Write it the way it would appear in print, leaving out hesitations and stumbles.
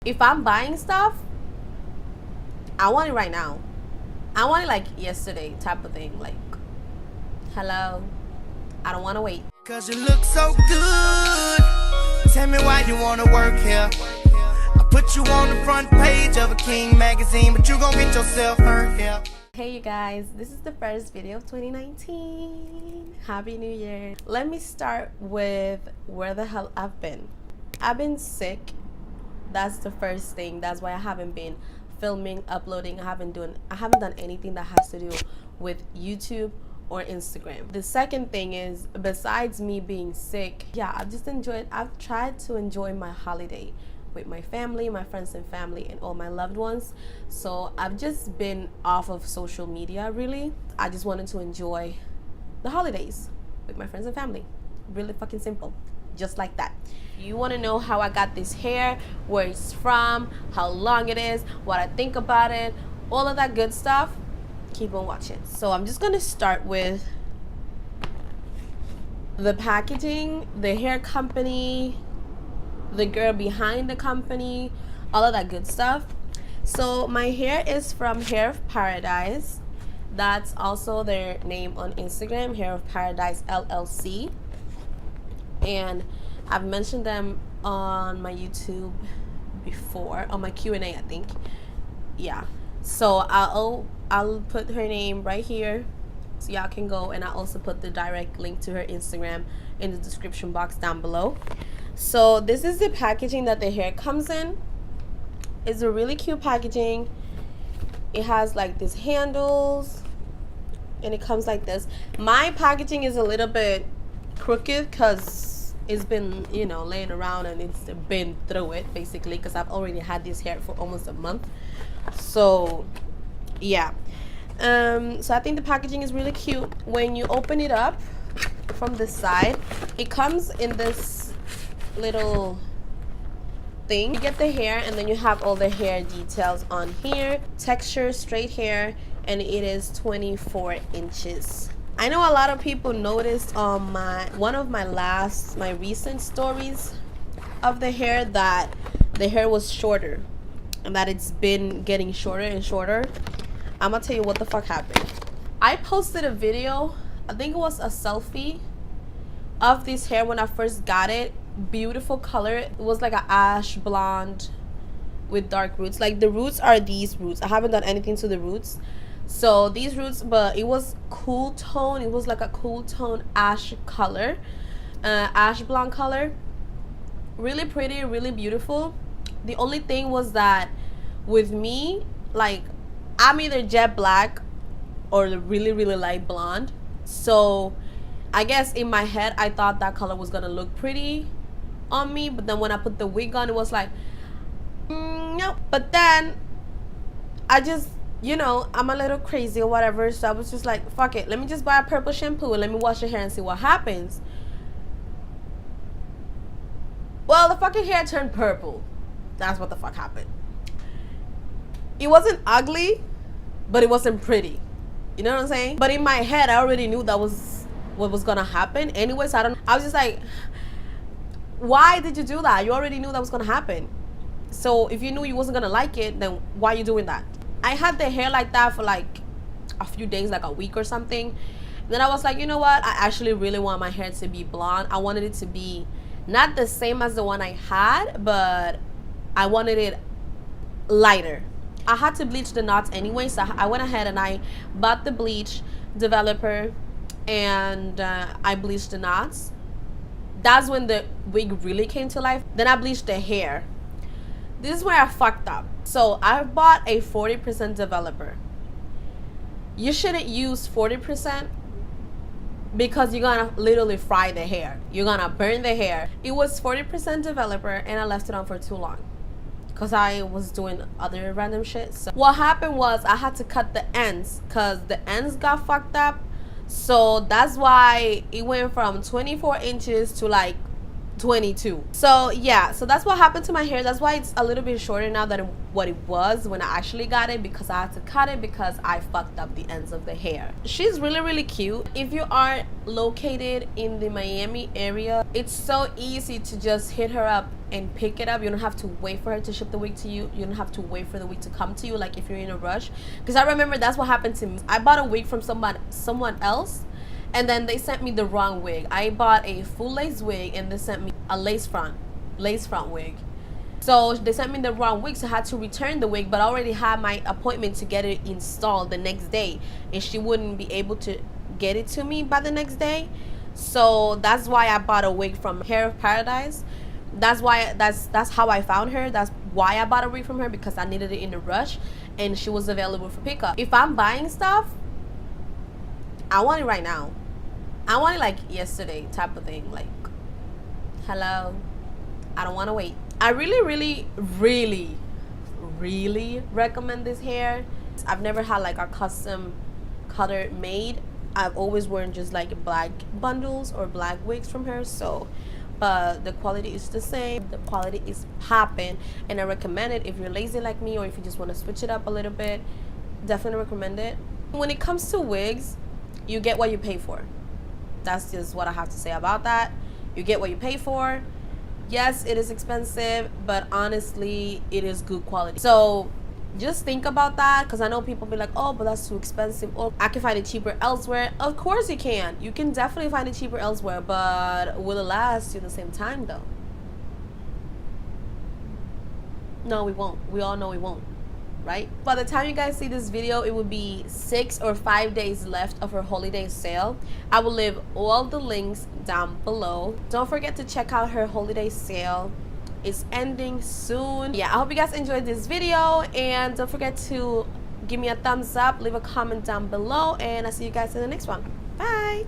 If I'm buying stuff, I want it right now. I want it like yesterday type of thing. Like, hello, I don't want to wait. Cause you look so good. Tell me why you wanna work here. I put you on the front page of a King magazine, but you gon' get yourself hurt here. Hey you guys, this is the first video of 2019. Happy New Year. Let me start with where the hell I've been. I've been sick. That's the first thing. That's why I haven't been filming, uploading. I haven't done anything that has to do with YouTube or Instagram. The second thing is, besides me being sick, yeah, I've tried to enjoy my holiday with my family, my friends and family, and all my loved ones. So I've just been off of social media, really. I just wanted to enjoy the holidays with my friends and family. Really fucking simple, just like that. You want to know how I got this hair, where it's from, how long it is, what I think about it, all of that good stuff, keep on watching. So I'm just gonna start with the packaging, the hair company, the girl behind the company, all of that good stuff. So my hair is from Hair of Paradise. That's also their name on Instagram, Hair of Paradise LLC. And I've mentioned them on my YouTube before, on my Q&A, I think. Yeah. So I'll put her name right here so y'all can go, and I'll also put the direct link to her Instagram in the description box down below. So this is the packaging that the hair comes in. It's a really cute packaging. It has like these handles and it comes like this. My packaging is a little bit crooked because it's been, you know, laying around and it's been through it basically, because I've already had this hair for almost a month. So yeah, so I think the packaging is really cute. When you open it up from the side, it comes in this little thing. You get the hair and then you have all the hair details on here. Texture, straight hair, and it is 24 inches. I know a lot of people noticed on one of my recent stories of the hair that the hair was shorter and that it's been getting shorter and shorter. I'm gonna tell you what the fuck happened. I posted a video, I think it was a selfie of this hair when I first got it. Beautiful color. It was like an ash blonde with dark roots. Like the roots are these roots. I haven't done anything to the roots. So these roots, but it was cool tone. It was like a cool tone ash color, ash blonde color. Really pretty, really beautiful. The only thing was that with me, like, I'm either jet black or really light blonde. So I guess in my head I thought that color was gonna look pretty on me, but then when I put the wig on, it was like nope. But then I just, you know, I'm a little crazy or whatever, so I was just like, fuck it, let me just buy a purple shampoo and let me wash your hair and see what happens. Well, the fucking hair turned purple. That's what the fuck happened. It wasn't ugly, but it wasn't pretty. You know what I'm saying? But in my head, I already knew that was what was gonna happen. Anyways, I was just like, why did you do that? You already knew that was gonna happen. So if you knew you wasn't gonna like it, then why are you doing that? I had the hair like that for like a few days, like a week or something. Then I was like, you know what? I actually really want my hair to be blonde. I wanted it to be not the same as the one I had, but I wanted it lighter. I had to bleach the knots anyway, so I went ahead and I bought the bleach developer and I bleached the knots. That's when the wig really came to life. Then I bleached the hair. This is where I fucked up. So I bought a 40% developer. You shouldn't use 40% because you're gonna literally fry the hair. You're gonna burn the hair. It was 40% developer and I left it on for too long because I was doing other random shit. So what happened was I had to cut the ends because the ends got fucked up. So that's why it went from 24 inches to like 22. So yeah, so that's what happened to my hair. That's why it's a little bit shorter now than what it was when I actually got it, because I had to cut it because I fucked up the ends of the hair. She's really cute. If you are located in the Miami area. It's so easy to just hit her up and pick it up. You don't have to wait for her to ship the wig to you. You don't have to wait for the wig to come to you, like if you're in a rush. Because I remember that's what happened to me. I bought a wig from someone else, and then they sent me the wrong wig. I bought a full lace wig and they sent me a lace front wig. So they sent me the wrong wig, so I had to return the wig, but I already had my appointment to get it installed the next day, and she wouldn't be able to get it to me by the next day. So that's why I bought a wig from Hair of Paradise. That's how I found her. That's why I bought a wig from her, because I needed it in a rush and she was available for pickup. If I'm buying stuff, I want it right now. I want it like yesterday type of thing. Like, hello, I don't want to wait. I really recommend this hair. I've never had like a custom color made. I've always worn just like black bundles or black wigs from her, so but the quality is the same. The quality is popping, and I recommend it if you're lazy like me, or if you just want to switch it up a little bit. Definitely recommend it. When it comes to wigs, you get what you pay for. That's just what I have to say about that. You get what you pay for. Yes, it is expensive, but honestly, it is good quality. So just think about that, because I know people be like, oh, but that's too expensive. Oh, I can find it cheaper elsewhere. Of course you can. You can definitely find it cheaper elsewhere, but will it last you the same time though? No, we won't. We all know we won't, right? By the time you guys see this video, it will be 6 or 5 days left of her holiday sale. I will leave all the links down below. Don't forget to check out her holiday sale. It's ending soon. Yeah, I hope you guys enjoyed this video, and don't forget to give me a thumbs up, leave a comment down below, and I'll see you guys in the next one. Bye.